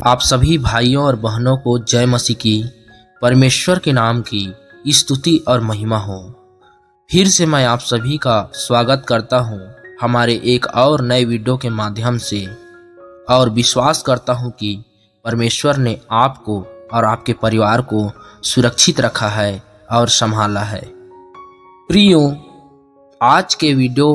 आप सभी भाइयों और बहनों को जय मसीह की, परमेश्वर के नाम की स्तुति और महिमा हो। फिर से मैं आप सभी का स्वागत करता हूं हमारे एक और नए वीडियो के माध्यम से, और विश्वास करता हूं कि परमेश्वर ने आपको और आपके परिवार को सुरक्षित रखा है और संभाला है। प्रियो, आज के वीडियो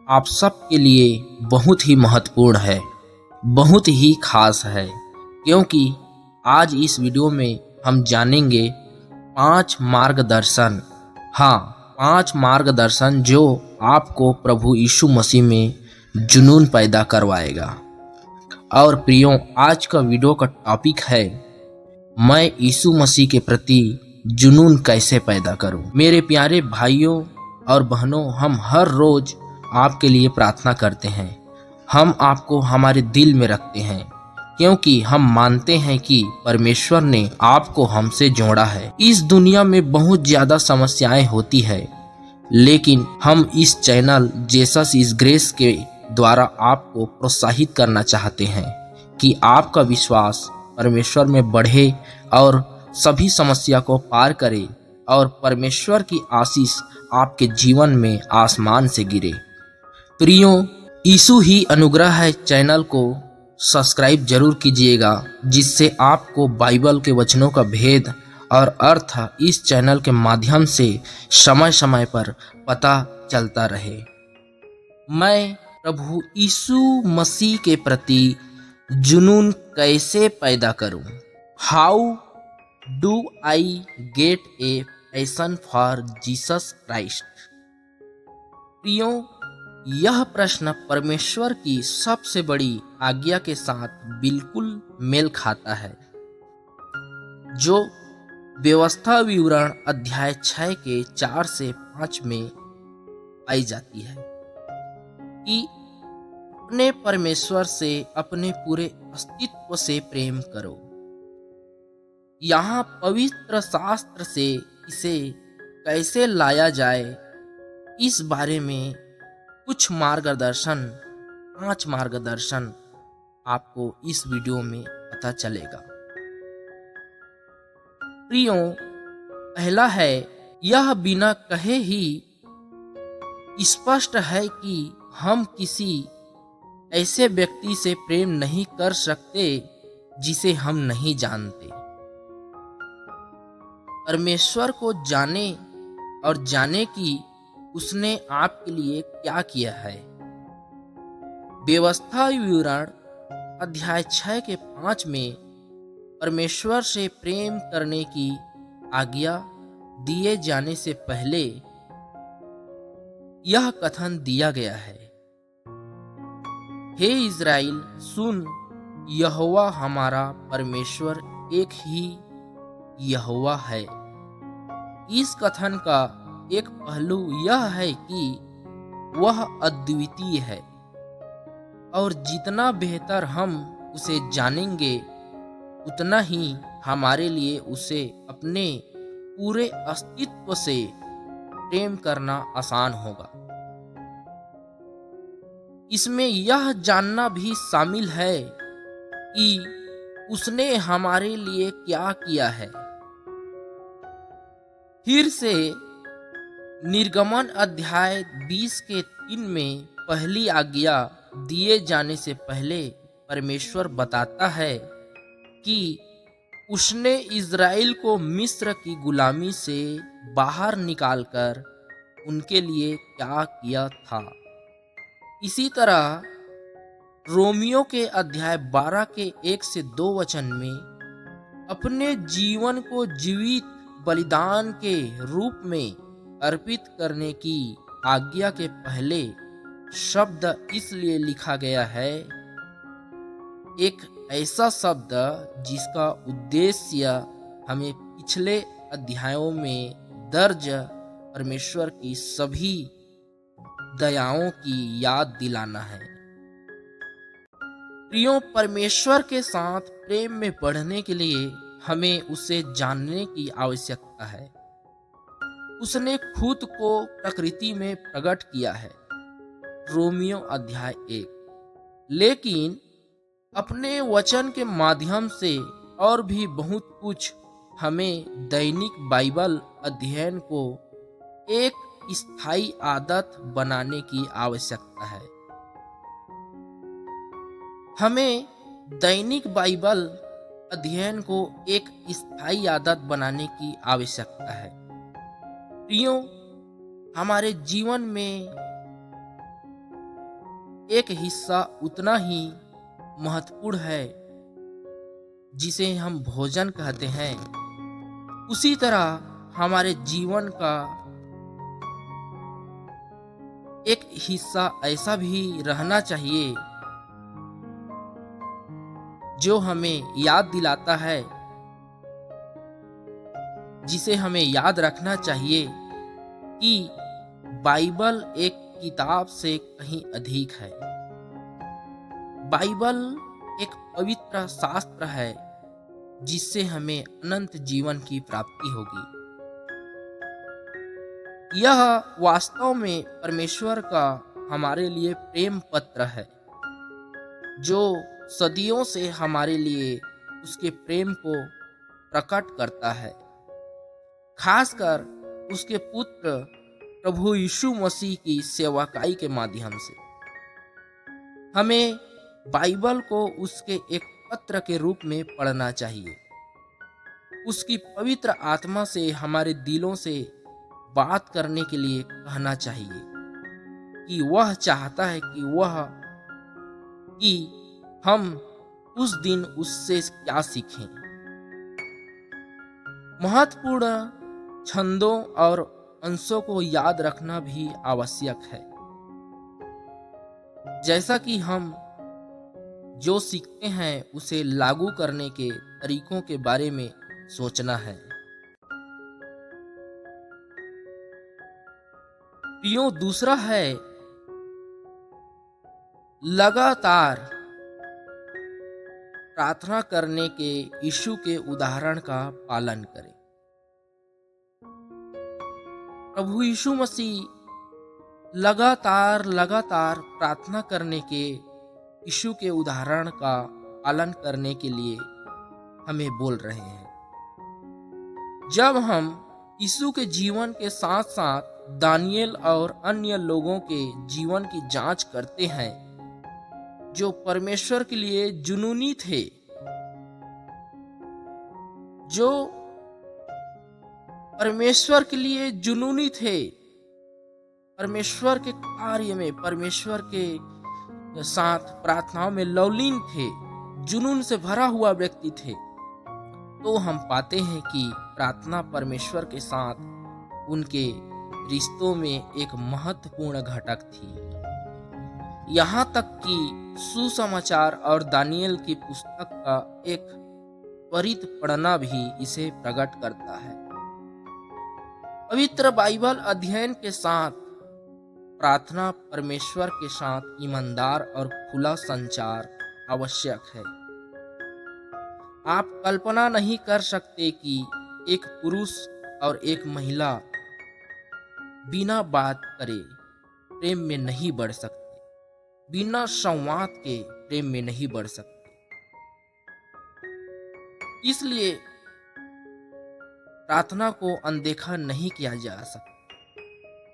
आप सबके लिए बहुत ही महत्वपूर्ण है, बहुत ही खास है, क्योंकि आज इस वीडियो में हम जानेंगे 5 मार्गदर्शन। हाँ, 5 मार्गदर्शन जो आपको प्रभु यीशु मसीह में जुनून पैदा करवाएगा। और प्रियो, आज का वीडियो का टॉपिक है, मैं यीशु मसीह के प्रति जुनून कैसे पैदा करूं। मेरे प्यारे भाइयों और बहनों, हम हर रोज आपके लिए प्रार्थना करते हैं। हम आपको हमारे दिल में रखते हैं, क्योंकि हम मानते हैं कि परमेश्वर ने आपको हमसे जोड़ा है। इस दुनिया में बहुत ज्यादा समस्याएं होती है, लेकिन हम इस चैनल जीसस इज ग्रेस के द्वारा आपको प्रोत्साहित करना चाहते हैं कि आपका विश्वास परमेश्वर में बढ़े और सभी समस्या को पार करे, और परमेश्वर की आशीष आपके जीवन में आसमान से गिरे। प्रियो, यीशु ही अनुग्रह है चैनल को सब्सक्राइब जरूर कीजिएगा, जिससे आपको बाइबल के वचनों का भेद और अर्थ इस चैनल के माध्यम से समय समय पर पता चलता रहे। मैं प्रभु यीशु मसीह के प्रति जुनून कैसे पैदा करूं? How do I get a passion for Jesus Christ? प्रियो, यह प्रश्न परमेश्वर की सबसे बड़ी आज्ञा के साथ बिल्कुल मेल खाता है, जो व्यवस्था विवरण अध्याय 6 के 4 से 5 में पाई जाती है कि अपने परमेश्वर से अपने पूरे अस्तित्व से प्रेम करो। यहाँ पवित्र शास्त्र से इसे कैसे लाया जाए, इस बारे में कुछ मार्गदर्शन, 5 मार्गदर्शन आपको इस वीडियो में पता चलेगा। प्रियो, पहला है, यह बिना कहे ही स्पष्ट है कि हम किसी ऐसे व्यक्ति से प्रेम नहीं कर सकते जिसे हम नहीं जानते। परमेश्वर को जाने और जाने कि उसने आपके लिए क्या किया है। व्यवस्था विवरण अध्याय 6 के 5 में परमेश्वर से प्रेम करने की आज्ञा दिए जाने से पहले यह कथन दिया गया है, हे इज़राइल सुन, यहोवा हमारा परमेश्वर एक ही यहोवा है। इस कथन का एक पहलू यह है कि वह अद्वितीय है, और जितना बेहतर हम उसे जानेंगे, उतना ही हमारे लिए उसे अपने पूरे अस्तित्व से प्रेम करना आसान होगा। इसमें यह जानना भी शामिल है कि उसने हमारे लिए क्या किया है। फिर से निर्गमन अध्याय 20 के 3 में पहली आज्ञा दिए जाने से पहले परमेश्वर बताता है कि उसने इज़राइल को मिस्र की गुलामी से बाहर निकालकर उनके लिए क्या किया था। इसी तरह रोमियो के अध्याय 12 के 1 से 2 वचन में अपने जीवन को जीवित बलिदान के रूप में अर्पित करने की आज्ञा के पहले शब्द इसलिए लिखा गया है, एक ऐसा शब्द जिसका उद्देश्य हमें पिछले अध्यायों में दर्ज परमेश्वर की सभी दयाओं की याद दिलाना है। प्रियो, परमेश्वर के साथ प्रेम में बढ़ने के लिए हमें उसे जानने की आवश्यकता है। उसने खुद को प्रकृति में प्रकट किया है, रोमियो अध्याय 1। लेकिन अपने वचन के माध्यम से और भी बहुत कुछ हमें दैनिक बाइबल अध्ययन को एक स्थायी आदत बनाने की आवश्यकता है। हमें दैनिक बाइबल अध्ययन को एक स्थायी आदत बनाने की आवश्यकता है। प्रियो, हमारे जीवन में एक हिस्सा उतना ही महत्वपूर्ण है जिसे हम भोजन कहते हैं, उसी तरह हमारे जीवन का एक हिस्सा ऐसा भी रहना चाहिए जो हमें याद दिलाता है, जिसे हमें याद रखना चाहिए कि बाइबल एक किताब से कहीं अधिक है। बाइबल एक पवित्र शास्त्र है जिससे हमें अनंत जीवन की प्राप्ति होगी। यह वास्तव में परमेश्वर का हमारे लिए प्रेम पत्र है जो सदियों से हमारे लिए उसके प्रेम को प्रकट करता है, खासकर उसके पुत्र प्रभु यीशु मसीह की सेवकाई के माध्यम से। हमें बाइबल को उसके एक पत्र के रूप में पढ़ना चाहिए। उसकी पवित्र आत्मा से हमारे दिलों से बात करने के लिए कहना चाहिए कि वह चाहता है कि हम उस दिन उससे क्या सीखें। महत्वपूर्ण छंदों और अंशों को याद रखना भी आवश्यक है, जैसा कि हम जो सीखते हैं उसे लागू करने के तरीकों के बारे में सोचना है। प्रियो, दूसरा है लगातार प्रार्थना करने के यीशु के उदाहरण का पालन करें। प्रभु यीशु मसीह लगातार प्रार्थना करने के यीशु के उदाहरण का पालन करने के लिए हमें बोल रहे हैं। जब हम यीशु के जीवन के साथ साथ दानियेल और अन्य लोगों के जीवन की जांच करते हैं जो परमेश्वर के लिए जुनूनी थे, जो परमेश्वर के लिए जुनूनी थे, परमेश्वर के कार्य में, परमेश्वर के साथ प्रार्थनाओं में लवलीन थे, जुनून से भरा हुआ व्यक्ति थे, तो हम पाते हैं कि प्रार्थना परमेश्वर के साथ उनके रिश्तों में एक महत्वपूर्ण घटक थी। यहाँ तक कि सुसमाचार और दानियेल की पुस्तक का एक त्वरित पढ़ना भी इसे प्रकट करता है। पवित्र बाइबल अध्ययन के साथ प्रार्थना परमेश्वर के साथ ईमानदार और खुला संचार आवश्यक है। आप कल्पना नहीं कर सकते कि एक पुरुष और एक महिला बिना बात करे प्रेम में नहीं बढ़ सकते, बिना संवाद के प्रेम में नहीं बढ़ सकते। इसलिए प्रार्थना को अनदेखा नहीं किया जा सकता,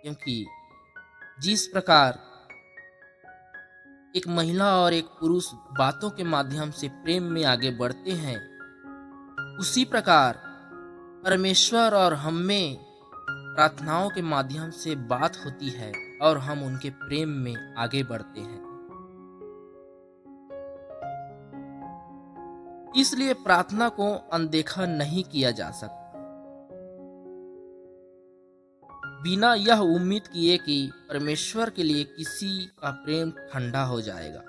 क्योंकि जिस प्रकार एक महिला और एक पुरुष बातों के माध्यम से प्रेम में आगे बढ़ते हैं, उसी प्रकार परमेश्वर और हम में प्रार्थनाओं के माध्यम से बात होती है और हम उनके प्रेम में आगे बढ़ते हैं। इसलिए प्रार्थना को अनदेखा नहीं किया जा सकता, बिना यह उम्मीद किए कि परमेश्वर के लिए किसी का प्रेम ठंडा हो जाएगा।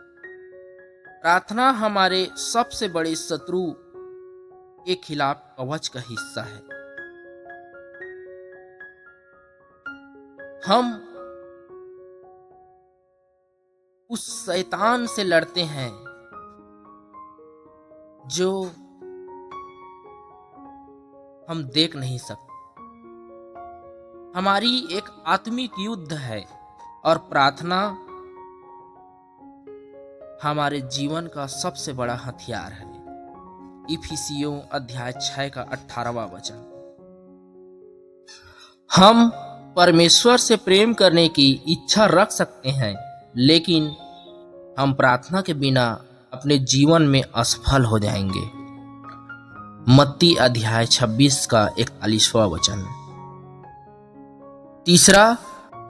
प्रार्थना हमारे सबसे बड़े शत्रु के खिलाफ कवच का हिस्सा है। हम उस शैतान से लड़ते हैं जो हम देख नहीं सकते। हमारी एक आत्मिक युद्ध है और प्रार्थना हमारे जीवन का सबसे बड़ा हथियार है। इफिसियों अध्याय 6 का 18वां वचन। हम परमेश्वर से प्रेम करने की इच्छा रख सकते हैं, लेकिन हम प्रार्थना के बिना अपने जीवन में असफल हो जाएंगे। मत्ती अध्याय 26 का 41वां वचन। तीसरा,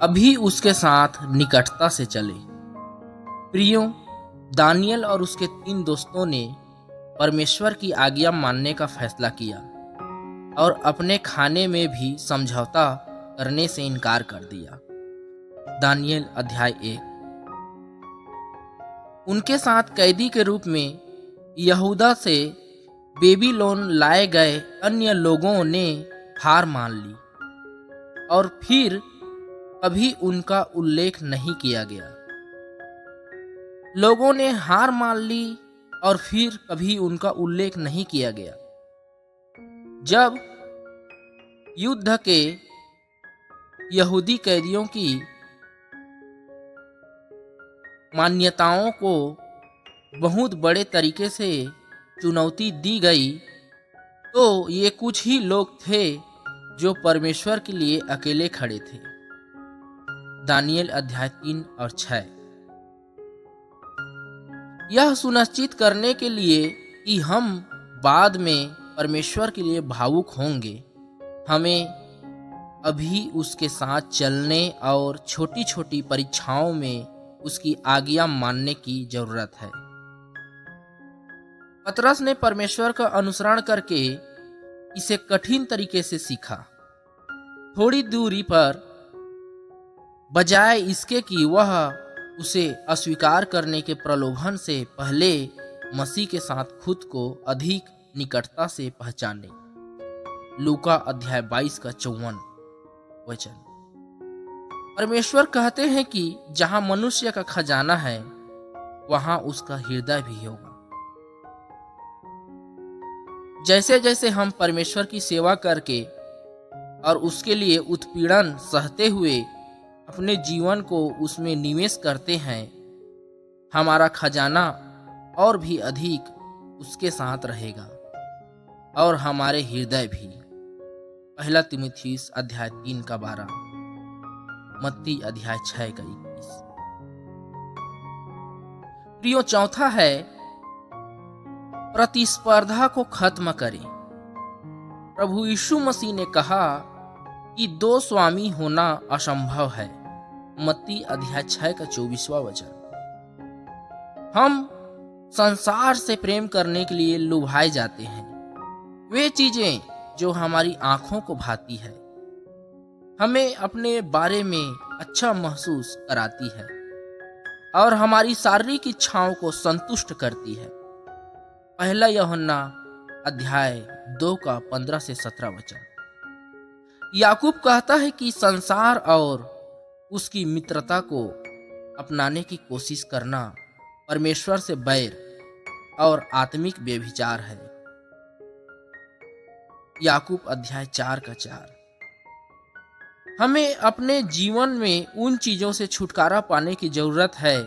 अभी उसके साथ निकटता से चले। प्रियो, दानियल और उसके 3 दोस्तों ने परमेश्वर की आज्ञा मानने का फैसला किया और अपने खाने में भी समझौता करने से इनकार कर दिया। दानियल अध्याय 1। उनके साथ कैदी के रूप में यहूदा से बेबीलोन लाए गए अन्य लोगों ने हार मान ली और फिर कभी उनका उल्लेख नहीं किया गया। लोगों ने हार मान ली और फिर कभी उनका उल्लेख नहीं किया गया। जब युद्ध के यहूदी कैदियों की मान्यताओं को बहुत बड़े तरीके से चुनौती दी गई, तो ये कुछ ही लोग थे जो परमेश्वर के लिए अकेले खड़े थे। दानियल अध्याय 3 और 6। यह सुनिश्चित करने के लिए कि हम बाद में परमेश्वर के लिए भावुक होंगे, हमें अभी उसके साथ चलने और छोटी छोटी परीक्षाओं में उसकी आज्ञा मानने की जरूरत है। पतरस ने परमेश्वर का अनुसरण करके इसे कठिन तरीके से सीखा। थोड़ी दूरी पर, बजाय इसके कि वह उसे अस्वीकार करने के प्रलोभन से पहले मसीह के साथ खुद को अधिक निकटता से पहचाने। लूका अध्याय 22 का 54 वचन। परमेश्वर कहते हैं कि जहां मनुष्य का खजाना है, वहां उसका हृदय भी होगा। जैसे जैसे हम परमेश्वर की सेवा करके और उसके लिए उत्पीड़न सहते हुए अपने जीवन को उसमें निवेश करते हैं, हमारा खजाना और भी अधिक उसके साथ रहेगा और हमारे हृदय भी। पहला तीमुथियुस अध्याय 3 का 12, मत्ती अध्याय 6 का 21। प्रियो, चौथा है प्रतिस्पर्धा को खत्म करें। प्रभु यीशु मसीह ने कहा कि 2 स्वामी होना असंभव है। मत्ती अध्याय 6 का 24वां वचन। हम संसार से प्रेम करने के लिए लुभाए जाते हैं। वे चीजें जो हमारी आंखों को भाती है, हमें अपने बारे में अच्छा महसूस कराती है और हमारी शारीरिक इच्छाओं को संतुष्ट करती है। पहला यूहन्ना अध्याय 2 का 15 से 17 वचन। याकूब कहता है कि संसार और उसकी मित्रता को अपनाने की कोशिश करना परमेश्वर से बैर और आत्मिक व्यभिचार है। याकूब अध्याय 4 का 4। हमें अपने जीवन में उन चीजों से छुटकारा पाने की जरूरत है,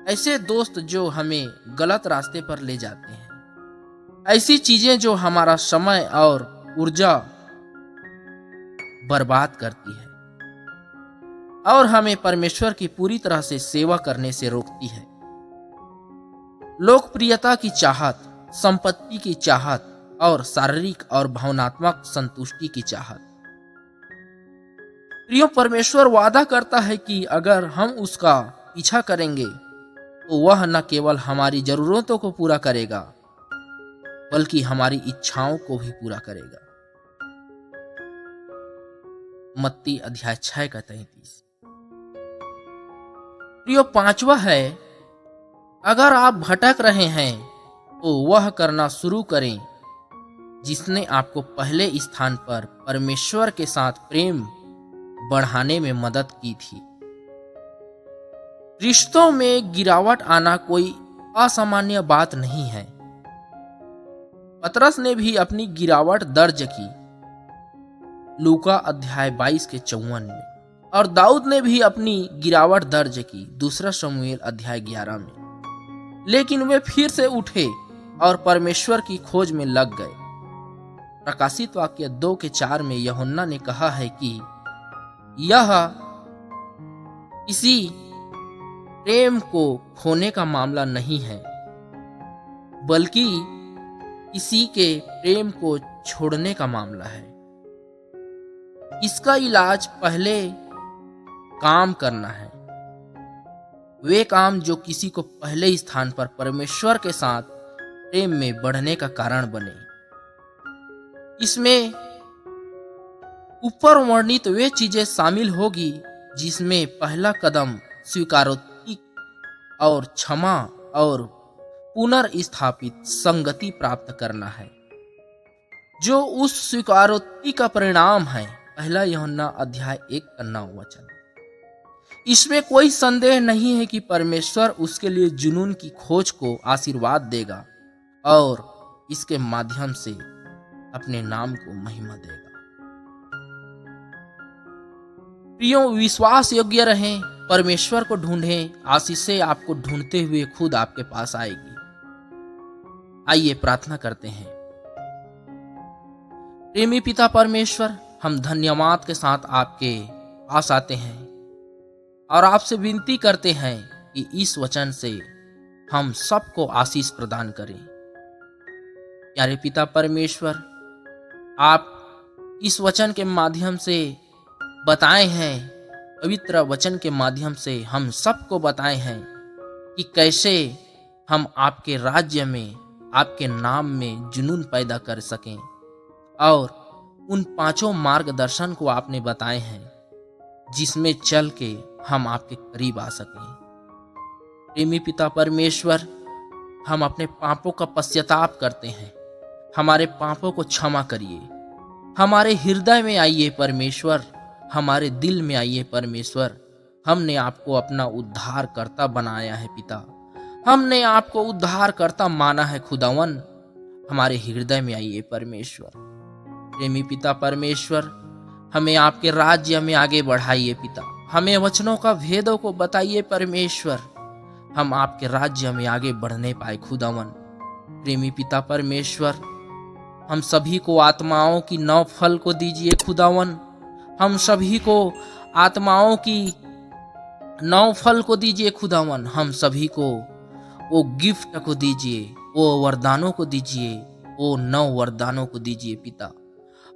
ऐसे दोस्त जो हमें गलत रास्ते पर ले जाते हैं, ऐसी चीजें जो हमारा समय और ऊर्जा बर्बाद करती है और हमें परमेश्वर की पूरी तरह से सेवा करने से रोकती है। लोकप्रियता की चाहत, संपत्ति की चाहत और शारीरिक और भावनात्मक संतुष्टि की चाहत। प्रियो, परमेश्वर वादा करता है कि अगर हम उसका पीछा करेंगे तो वह न केवल हमारी जरूरतों को पूरा करेगा, बल्कि हमारी इच्छाओं को भी पूरा करेगा। मत्ती अध्याय 6 का 33। प्रियो, 5वां है, अगर आप भटक रहे हैं तो वह करना शुरू करें जिसने आपको पहले स्थान पर परमेश्वर के साथ प्रेम बढ़ाने में मदद की थी। रिश्तों में गिरावट आना कोई असामान्य बात नहीं है। पतरस ने भी अपनी गिरावट दर्ज की, लूका अध्याय 22 के 54 में, और दाऊद ने भी अपनी गिरावट दर्ज की, दूसरा शमूएल अध्याय 11 में। लेकिन वे फिर से उठे और परमेश्वर की खोज में लग गए। प्रकाशित वाक्य 2:4 में यूहन्ना ने कहा है कि यह किसी प्रेम को खोने का मामला नहीं है, बल्कि किसी के प्रेम को छोड़ने का मामला है। इसका इलाज पहले काम करना है, वे काम जो किसी को पहले स्थान पर परमेश्वर के साथ प्रेम में बढ़ने का कारण बने। इसमें ऊपर वर्णित वे चीजें शामिल होगी जिसमें पहला कदम स्वीकारोक्ति और क्षमा और पुनर्स्थापित संगति प्राप्त करना है, जो उस स्वीकारोक्ति का परिणाम है। पहला यूहन्ना अध्याय 1:9। इसमें कोई संदेह नहीं है कि परमेश्वर उसके लिए जुनून की खोज को आशीर्वाद देगा और इसके माध्यम से अपने नाम को महिमा देगा। प्रियो, विश्वास योग्य रहें, परमेश्वर को ढूंढें, आशीषें आपको ढूंढते हुए खुद आपके पास आएगी। आइए प्रार्थना करते हैं। प्रेमी पिता परमेश्वर, हम धन्यवाद के साथ आपके पास आते हैं और आपसे विनती करते हैं कि इस वचन से हम सबको आशीष प्रदान करें। प्यारे पिता परमेश्वर, आप इस वचन के माध्यम से बताए हैं, पवित्र वचन के माध्यम से हम सबको बताए हैं कि कैसे हम आपके राज्य में, आपके नाम में जुनून पैदा कर सकें, और उन 5 मार्गदर्शन को आपने बताए हैं जिसमें चल के हम आपके करीब आ सकें। प्रेमी पिता परमेश्वर, हम अपने पापों का पश्चाताप करते हैं, हमारे पापों को क्षमा करिए। हमारे हृदय में आइए परमेश्वर, हमारे दिल में आइए परमेश्वर। हमने आपको अपना उद्धारकर्ता बनाया है पिता, हमने आपको उद्धारकर्ता माना है खुदावन। हमारे हृदय में आइए परमेश्वर। प्रेमी पिता परमेश्वर, हमें आपके राज्य में आगे बढ़ाइए पिता, हमें वचनों का भेदों को बताइए परमेश्वर, हम आपके राज्य में आगे बढ़ने पाए खुदावन। प्रेमी पिता परमेश्वर, हम सभी को आत्माओं की 9 फल को दीजिए खुदावन, हम सभी को आत्माओं की 9 फल को दीजिए खुदावन, हम सभी को वो गिफ्ट को दीजिए, वो वरदानों को दीजिए, वो 9 वरदानों को दीजिए पिता।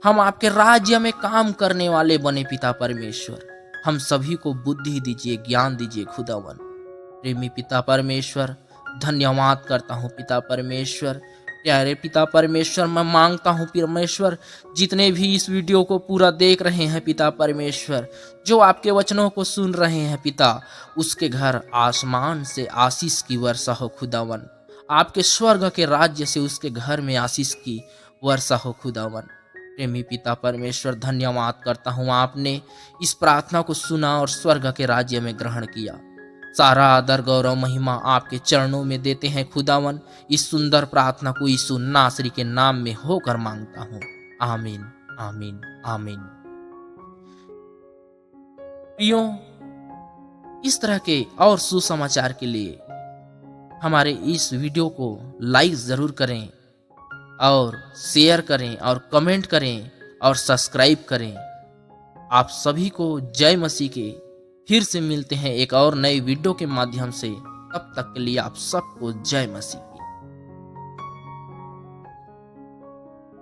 हम आपके राज्य में काम करने वाले बने पिता परमेश्वर। हम सभी को बुद्धि दीजिए, ज्ञान दीजिए खुदावन। प्रेमी पिता परमेश्वर, धन्यवाद करता हूँ पिता परमेश्वर। प्यारे पिता परमेश्वर, मैं मांगता हूँ परमेश्वर, जितने भी इस वीडियो को पूरा देख रहे हैं पिता परमेश्वर, जो आपके वचनों को सुन रहे हैं पिता, उसके घर आसमान से आशीष की वर्षा हो खुदावन। आपके स्वर्ग के राज्य से उसके घर में आशीष की वर्षा हो खुदावन। प्रेमी पिता परमेश्वर, धन्यवाद करता हूँ, आपने इस प्रार्थना को सुना और स्वर्ग के राज्य में ग्रहण किया। सारा आदर गौरव महिमा आपके चरणों में देते हैं खुदावन। इस सुंदर प्रार्थना को यीशु नासरी के नाम में होकर मांगता हूँ, आमीन आमीन आमीन। प्रियो, इस तरह के और सुसमाचार के लिए हमारे इस वीडियो को लाइक जरूर करें और शेयर करें और कमेंट करें और सब्सक्राइब करें। आप सभी को जय मसीह के। फिर से मिलते हैं एक और नए वीडियो के माध्यम से। तब तक के लिए आप सबको जय मसीह।